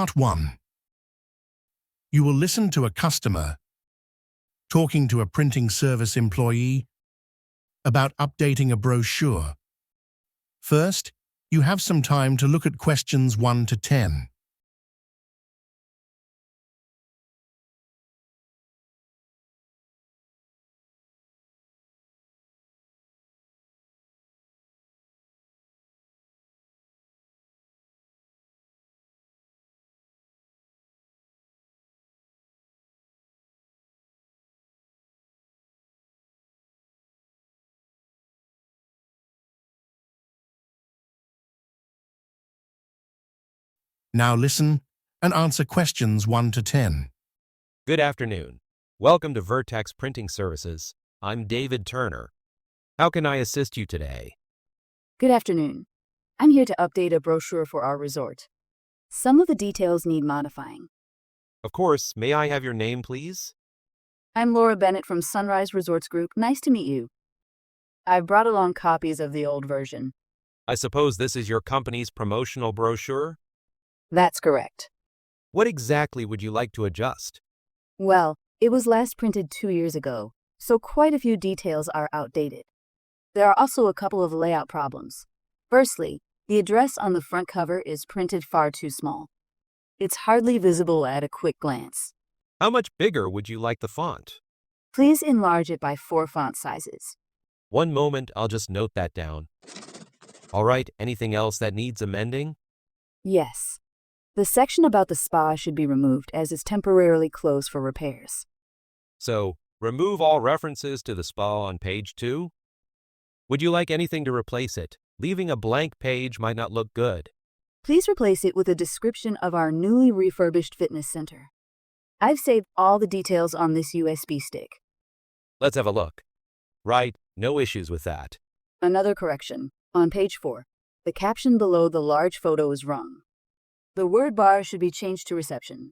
Part 1. You will listen to a customer talking to a printing service employee about updating a brochure. First, you have some time to look at questions 1 to 10. Now listen and answer questions 1 to 10. Good afternoon. Welcome to Vertex Printing Services. I'm David Turner. How can I assist you today? Good afternoon. I'm here to update a brochure for our resort. Some of the details need modifying. Of course, may I have your name, please? I'm Laura Bennett from Sunrise Resorts Group. Nice to meet you. I've brought along copies of the old version. I suppose this is your company's promotional brochure? That's correct. What exactly would you like to adjust? Well, it was last printed 2 years ago, so quite a few details are outdated. There are also a couple of layout problems. Firstly, the address on the front cover is printed far too small. It's hardly visible at a quick glance. How much bigger would you like the font? Please enlarge it by 4 font sizes. One moment, I'll just note that down. All right, anything else that needs amending? Yes. The section about the spa should be removed as it's temporarily closed for repairs. So, remove all references to the spa on page 2? Would you like anything to replace it? Leaving a blank page might not look good. Please replace it with a description of our newly refurbished fitness center. I've saved all the details on this USB stick. Let's have a look. Right, no issues with that. Another correction. On page 4, the caption below the large photo is wrong. The word bar should be changed to reception.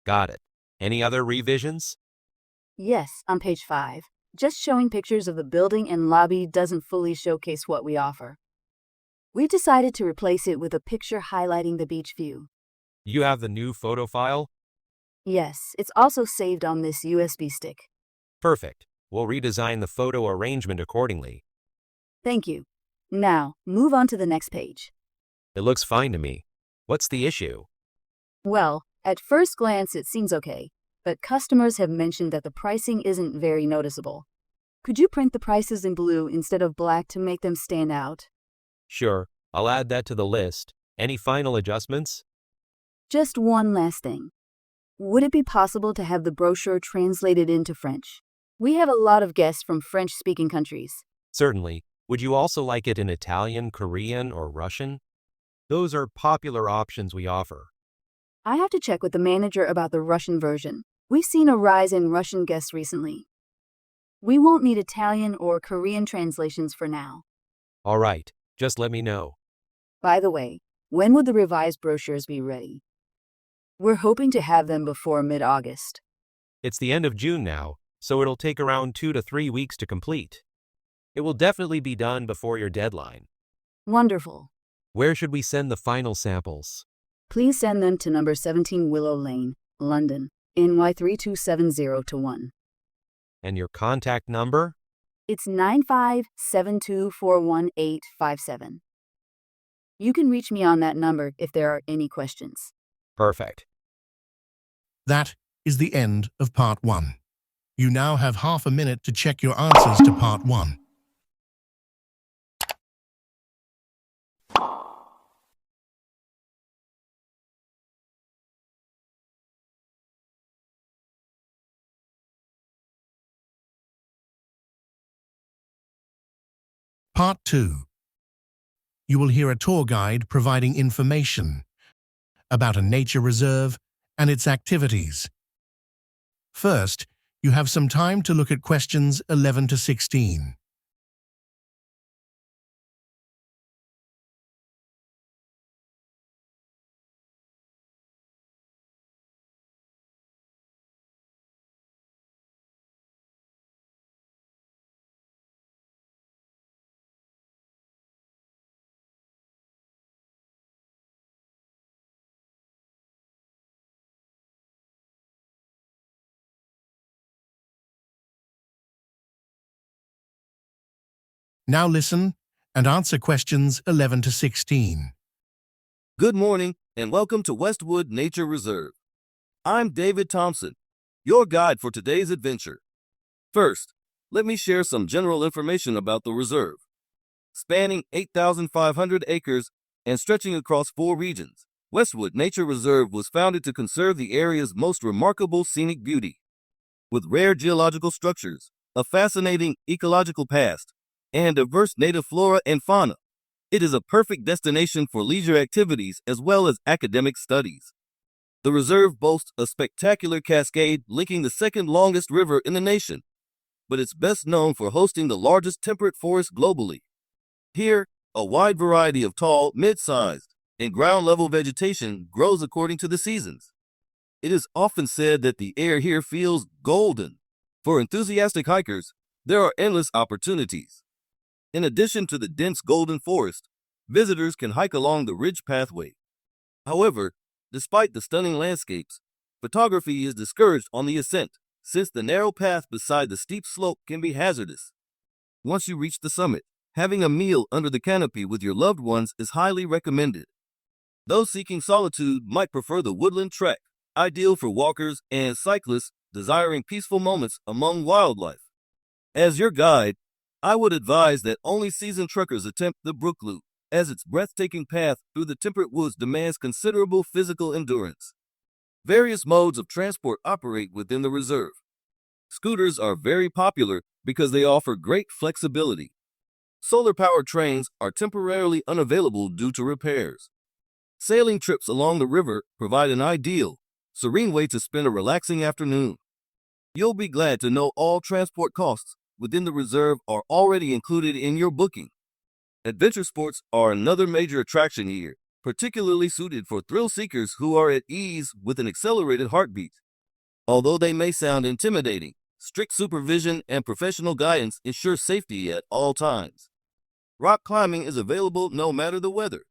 Got it. Any other revisions? Yes, on page 5. Just showing pictures of the building and lobby doesn't fully showcase what we offer. We've decided to replace it with a picture highlighting the beach view. You have the new photo file? Yes, it's also saved on this USB stick. Perfect. We'll redesign the photo arrangement accordingly. Thank you. Now, move on to the next page. It looks fine to me. What's the issue? Well, at first glance it seems okay, but customers have mentioned that the pricing isn't very noticeable. Could you print the prices in blue instead of black to make them stand out? Sure, I'll add that to the list. Any final adjustments? Just one last thing. Would it be possible to have the brochure translated into French? We have a lot of guests from French-speaking countries. Certainly. Would you also like it in Italian, Korean, or Russian? Those are popular options we offer. I have to check with the manager about the Russian version. We've seen a rise in Russian guests recently. We won't need Italian or Korean translations for now. All right, just let me know. By the way, when would the revised brochures be ready? We're hoping to have them before mid-August. It's the end of June now, so it'll take around 2 to 3 weeks to complete. It will definitely be done before your deadline. Wonderful. Where should we send the final samples? Please send them to number 17 Willow Lane, London, NY3270-1. And your contact number? It's 9572418857. You can reach me on that number if there are any questions. Perfect. That is the end of Part 1. You now have half a minute to check your answers to Part 1. Part 2. You will hear a tour guide providing information about a nature reserve and its activities. First, you have some time to look at questions 11 to 16. Now listen and answer questions 11 to 16. Good morning and welcome to Westwood Nature Reserve. I'm David Thompson, your guide for today's adventure. First, let me share some general information about the reserve. Spanning 8,500 acres and stretching across 4 regions, Westwood Nature Reserve was founded to conserve the area's most remarkable scenic beauty. With rare geological structures, a fascinating ecological past, and diverse native flora and fauna, it is a perfect destination for leisure activities as well as academic studies. The reserve boasts a spectacular cascade linking the second longest river in the nation, but it's best known for hosting the largest temperate forest globally. Here, a wide variety of tall, mid-sized, and ground-level vegetation grows according to the seasons. It is often said that the air here feels golden. For enthusiastic hikers, there are endless opportunities. In addition to the dense golden forest, visitors can hike along the ridge pathway. However, despite the stunning landscapes, photography is discouraged on the ascent, since the narrow path beside the steep slope can be hazardous. Once you reach the summit, having a meal under the canopy with your loved ones is highly recommended. Those seeking solitude might prefer the woodland trek, ideal for walkers and cyclists desiring peaceful moments among wildlife. As your guide, I would advise that only seasoned trekkers attempt the Brook Loop, as its breathtaking path through the temperate woods demands considerable physical endurance. Various modes of transport operate within the reserve. Scooters are very popular because they offer great flexibility. Solar-powered trains are temporarily unavailable due to repairs. Sailing trips along the river provide an ideal, serene way to spend a relaxing afternoon. You'll be glad to know all transport costs within the reserve are already included in your booking. Adventure sports are another major attraction here, particularly suited for thrill seekers who are at ease with an accelerated heartbeat. Although they may sound intimidating, strict supervision and professional guidance ensure safety at all times. Rock climbing is available no matter the weather.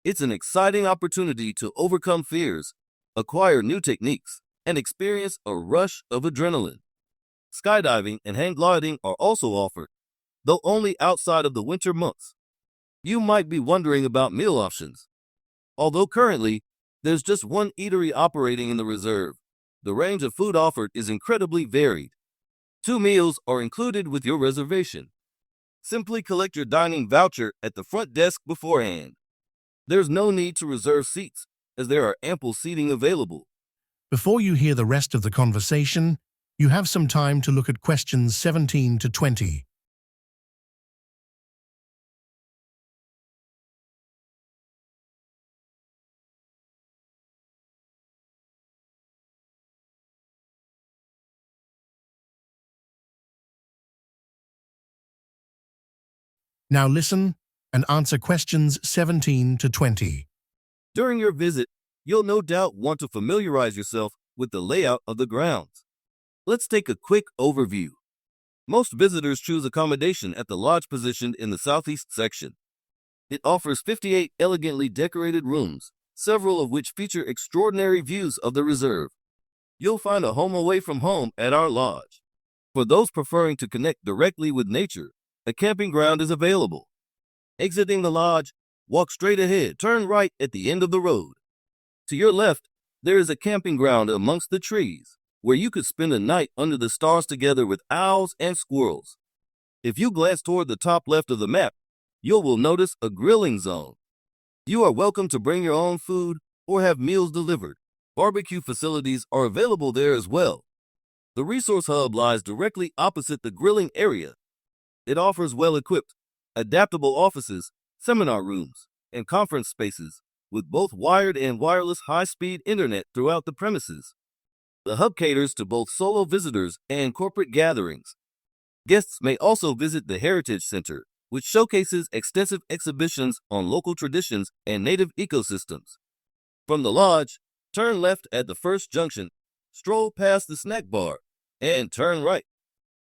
It's an exciting opportunity to overcome fears, acquire new techniques, and experience a rush of adrenaline. Skydiving and hang gliding are also offered, though only outside of the winter months. You might be wondering about meal options. Although currently, there's just one eatery operating in the reserve, the range of food offered is incredibly varied. 2 meals are included with your reservation. Simply collect your dining voucher at the front desk beforehand. There's no need to reserve seats, as there are ample seating available. Before you hear the rest of the conversation, you have some time to look at questions 17 to 20. Now listen and answer questions 17 to 20. During your visit, you'll no doubt want to familiarize yourself with the layout of the grounds. Let's take a quick overview. Most visitors choose accommodation at the lodge positioned in the southeast section. It offers 58 elegantly decorated rooms, several of which feature extraordinary views of the reserve. You'll find a home away from home at our lodge. For those preferring to connect directly with nature, a camping ground is available. Exiting the lodge, walk straight ahead, turn right at the end of the road. To your left, there is a camping ground amongst the trees, where you could spend a night under the stars together with owls and squirrels. If you glance toward the top left of the map, you will notice a grilling zone. You are welcome to bring your own food or have meals delivered. Barbecue facilities are available there as well. The resource hub lies directly opposite the grilling area. It offers well-equipped, adaptable offices, seminar rooms, and conference spaces, with both wired and wireless high-speed internet throughout the premises. The hub caters to both solo visitors and corporate gatherings. Guests may also visit the Heritage Center, which showcases extensive exhibitions on local traditions and native ecosystems. From the lodge, turn left at the first junction, stroll past the snack bar, and turn right.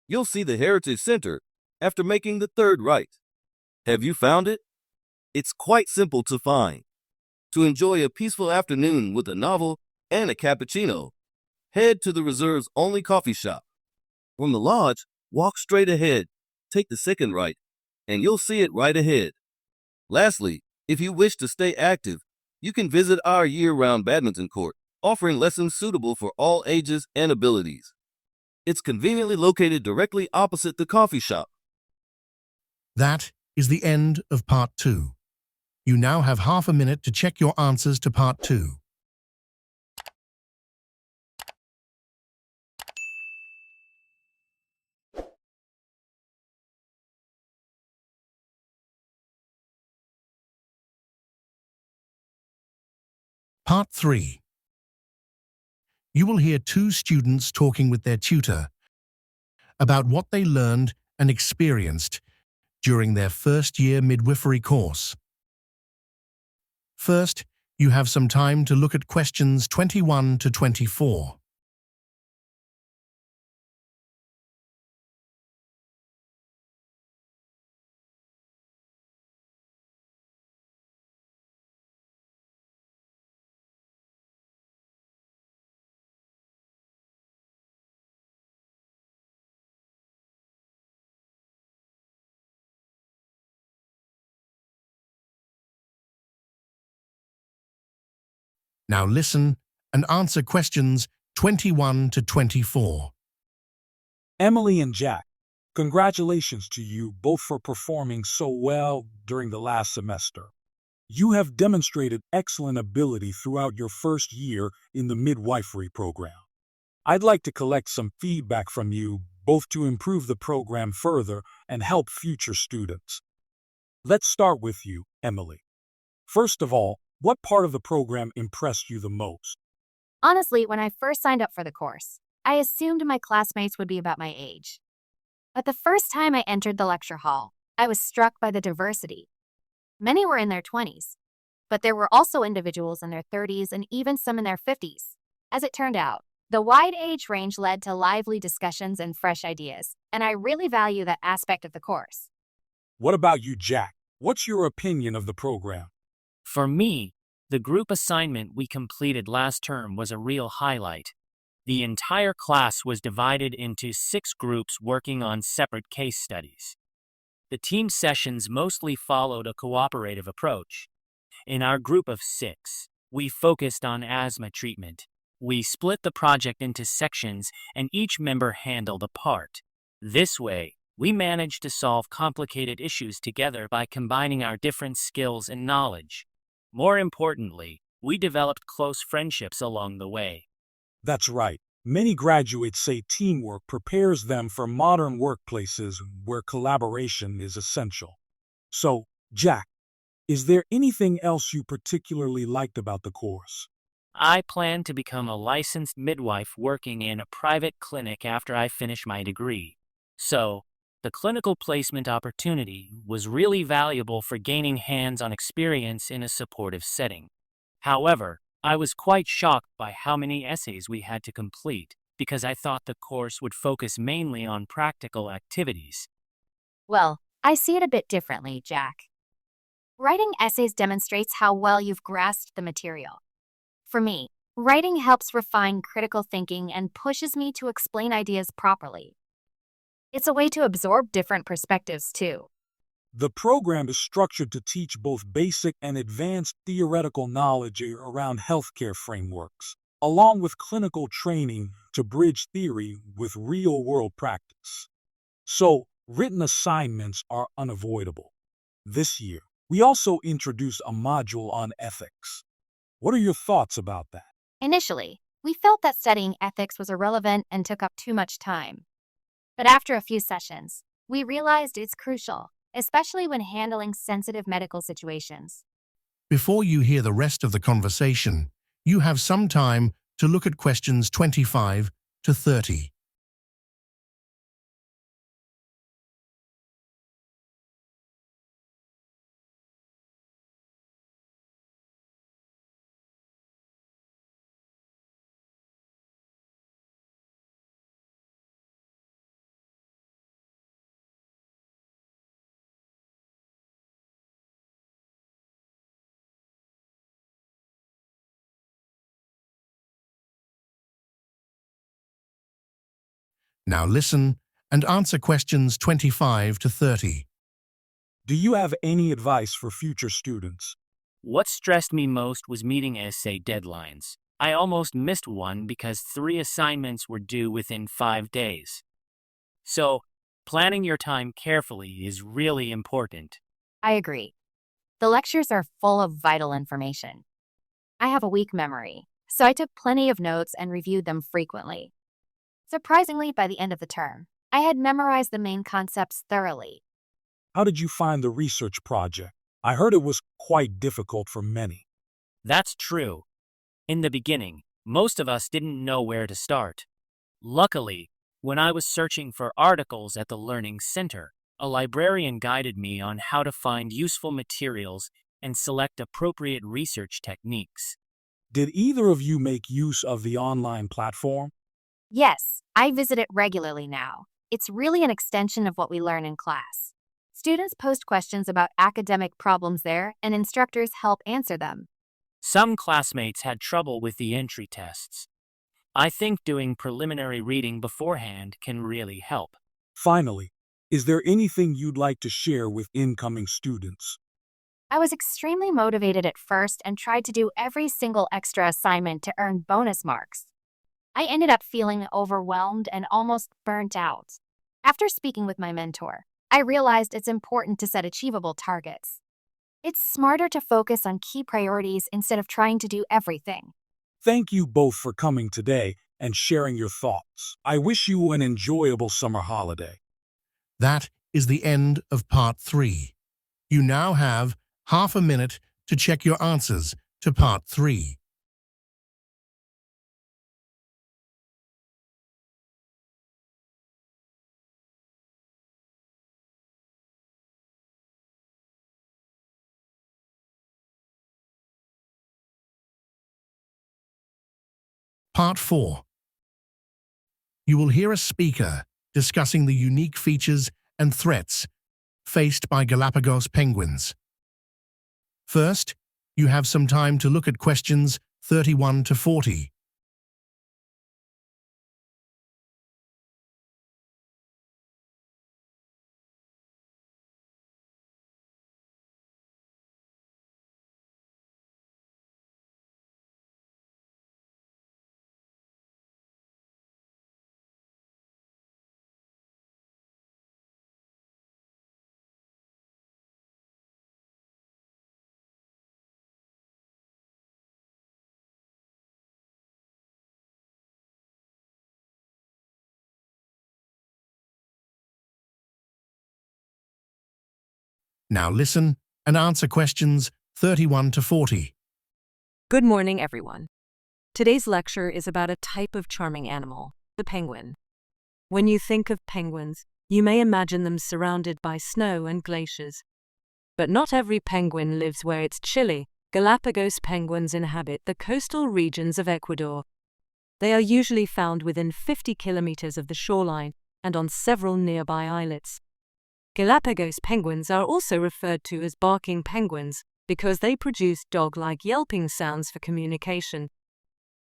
You'll see the Heritage Center after making the third right. Have you found it? It's quite simple to find. To enjoy a peaceful afternoon with a novel and a cappuccino, head to the reserve's only coffee shop. From the lodge, walk straight ahead, take the second right, and you'll see it right ahead. Lastly, if you wish to stay active, you can visit our year-round badminton court, offering lessons suitable for all ages and abilities. It's conveniently located directly opposite the coffee shop. That is the end of Part 2. You now have half a minute to check your answers to Part 2. Part 3. You will hear two students talking with their tutor about what they learned and experienced during their first-year midwifery course. First, you have some time to look at questions 21 to 24. Now listen and answer questions 21 to 24. Emily and Jack, congratulations to you both for performing so well during the last semester. You have demonstrated excellent ability throughout your first year in the midwifery program. I'd like to collect some feedback from you both to improve the program further and help future students. Let's start with you, Emily. First of all, what part of the program impressed you the most? Honestly, when I first signed up for the course, I assumed my classmates would be about my age. But the first time I entered the lecture hall, I was struck by the diversity. Many were in their 20s, but there were also individuals in their 30s and even some in their 50s. As it turned out, the wide age range led to lively discussions and fresh ideas, and I really value that aspect of the course. What about you, Jack? What's your opinion of the program? For me, the group assignment we completed last term was a real highlight. The entire class was divided into 6 groups working on separate case studies. The team sessions mostly followed a cooperative approach. In our group of 6, we focused on asthma treatment. We split the project into sections and each member handled a part. This way, we managed to solve complicated issues together by combining our different skills and knowledge. More importantly, we developed close friendships along the way. That's right. Many graduates say teamwork prepares them for modern workplaces where collaboration is essential. So, Jack, is there anything else you particularly liked about the course? I plan to become a licensed midwife working in a private clinic after I finish my degree. So, the clinical placement opportunity was really valuable for gaining hands-on experience in a supportive setting. However, I was quite shocked by how many essays we had to complete because I thought the course would focus mainly on practical activities. Well, I see it a bit differently, Jack. Writing essays demonstrates how well you've grasped the material. For me, writing helps refine critical thinking and pushes me to explain ideas properly. It's a way to absorb different perspectives, too. The program is structured to teach both basic and advanced theoretical knowledge around healthcare frameworks, along with clinical training to bridge theory with real-world practice. So, written assignments are unavoidable. This year, we also introduced a module on ethics. What are your thoughts about that? Initially, we felt that studying ethics was irrelevant and took up too much time. But after a few sessions, we realized it's crucial, especially when handling sensitive medical situations. Before you hear the rest of the conversation, you have some time to look at questions 25 to 30. Now listen and answer questions 25 to 30. Do you have any advice for future students? What stressed me most was meeting essay deadlines. I almost missed one because 3 assignments were due within 5 days. So, planning your time carefully is really important. I agree. The lectures are full of vital information. I have a weak memory, so I took plenty of notes and reviewed them frequently. Surprisingly, by the end of the term, I had memorized the main concepts thoroughly. How did you find the research project? I heard it was quite difficult for many. That's true. In the beginning, most of us didn't know where to start. Luckily, when I was searching for articles at the Learning Center, a librarian guided me on how to find useful materials and select appropriate research techniques. Did either of you make use of the online platform? Yes, I visit it regularly now. It's really an extension of what we learn in class. Students post questions about academic problems there, and instructors help answer them. Some classmates had trouble with the entry tests. I think doing preliminary reading beforehand can really help. Finally, is there anything you'd like to share with incoming students? I was extremely motivated at first and tried to do every single extra assignment to earn bonus marks. I ended up feeling overwhelmed and almost burnt out. After speaking with my mentor, I realized it's important to set achievable targets. It's smarter to focus on key priorities instead of trying to do everything. Thank you both for coming today and sharing your thoughts. I wish you an enjoyable summer holiday. That is the end of part 3. You now have half a minute to check your answers to part 3. Part 4. You will hear a speaker discussing the unique features and threats faced by Galapagos penguins. First, you have some time to look at questions 31 to 40. Now listen and answer questions 31 to 40. Good morning, everyone. Today's lecture is about a type of charming animal, the penguin. When you think of penguins, you may imagine them surrounded by snow and glaciers. But not every penguin lives where it's chilly. Galapagos penguins inhabit the coastal regions of Ecuador. They are usually found within 50 kilometers of the shoreline and on several nearby islets. Galapagos penguins are also referred to as barking penguins because they produce dog-like yelping sounds for communication.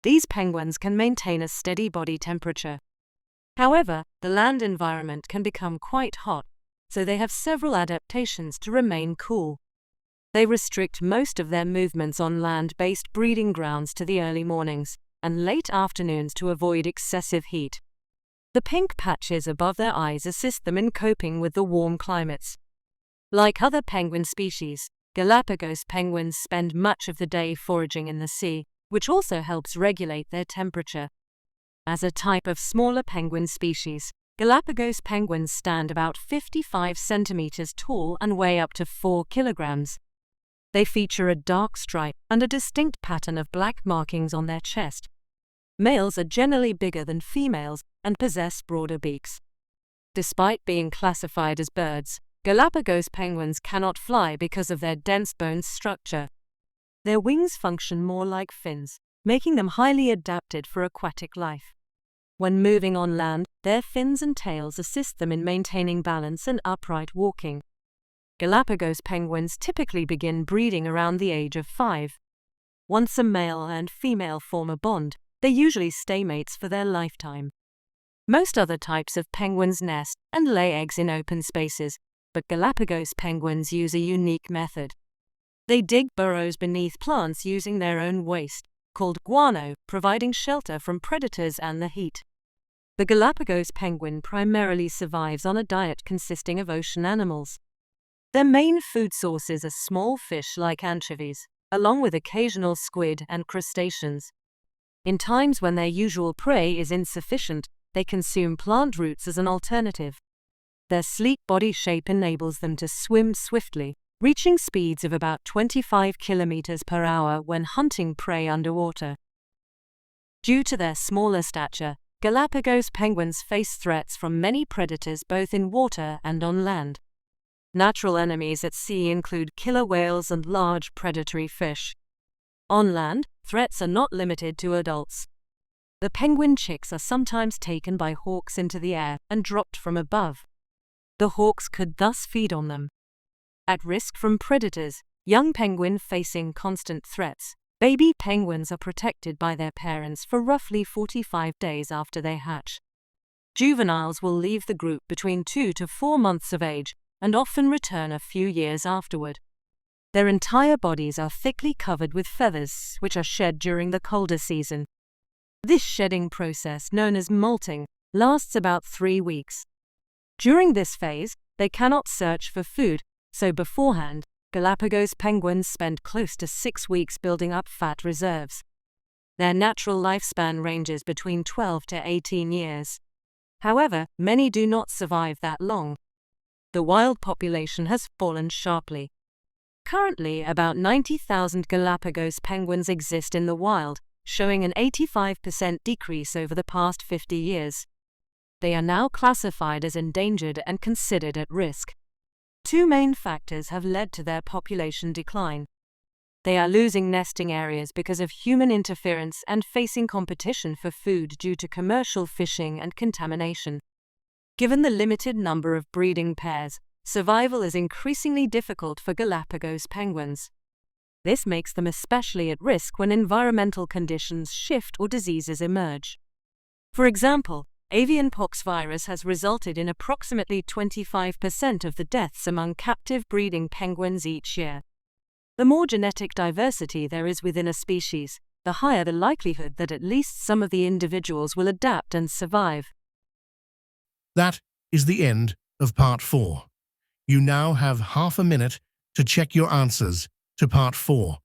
These penguins can maintain a steady body temperature. However, the land environment can become quite hot, so they have several adaptations to remain cool. They restrict most of their movements on land-based breeding grounds to the early mornings and late afternoons to avoid excessive heat. The pink patches above their eyes assist them in coping with the warm climates. Like other penguin species, Galapagos penguins spend much of the day foraging in the sea, which also helps regulate their temperature. As a type of smaller penguin species, Galapagos penguins stand about 55 centimeters tall and weigh up to 4 kilograms. They feature a dark stripe and a distinct pattern of black markings on their chest. Males are generally bigger than females and possess broader beaks. Despite being classified as birds, Galapagos penguins cannot fly because of their dense bone structure. Their wings function more like fins, making them highly adapted for aquatic life. When moving on land, their fins and tails assist them in maintaining balance and upright walking. Galapagos penguins typically begin breeding around the age of 5. Once a male and female form a bond, they usually stay mates for their lifetime. Most other types of penguins nest and lay eggs in open spaces, but Galapagos penguins use a unique method. They dig burrows beneath plants using their own waste, called guano, providing shelter from predators and the heat. The Galapagos penguin primarily survives on a diet consisting of ocean animals. Their main food sources are small fish like anchovies, along with occasional squid and crustaceans. In times when their usual prey is insufficient, they consume plant roots as an alternative. Their sleek body shape enables them to swim swiftly, reaching speeds of about 25 kilometers per hour when hunting prey underwater. Due to their smaller stature, Galapagos penguins face threats from many predators both in water and on land. Natural enemies at sea include killer whales and large predatory fish. On land, threats are not limited to adults. The penguin chicks are sometimes taken by hawks into the air and dropped from above. The hawks could thus feed on them. At risk from predators, young penguin facing constant threats, baby penguins are protected by their parents for roughly 45 days after they hatch. Juveniles will leave the group between 2 to 4 months of age and often return a few years afterward. Their entire bodies are thickly covered with feathers, which are shed during the colder season. This shedding process, known as molting, lasts about 3 weeks. During this phase, they cannot search for food, so beforehand, Galapagos penguins spend close to 6 weeks building up fat reserves. Their natural lifespan ranges between 12 to 18 years. However, many do not survive that long. The wild population has fallen sharply. Currently, about 90,000 Galapagos penguins exist in the wild, showing an 85% decrease over the past 50 years. They are now classified as endangered and considered at risk. 2 main factors have led to their population decline. They are losing nesting areas because of human interference and facing competition for food due to commercial fishing and contamination. Given the limited number of breeding pairs, survival is increasingly difficult for Galapagos penguins. This makes them especially at risk when environmental conditions shift or diseases emerge. For example, avian pox virus has resulted in approximately 25% of the deaths among captive breeding penguins each year. The more genetic diversity there is within a species, the higher the likelihood that at least some of the individuals will adapt and survive. That is the end of Part 4. You now have half a minute to check your answers to Part 4.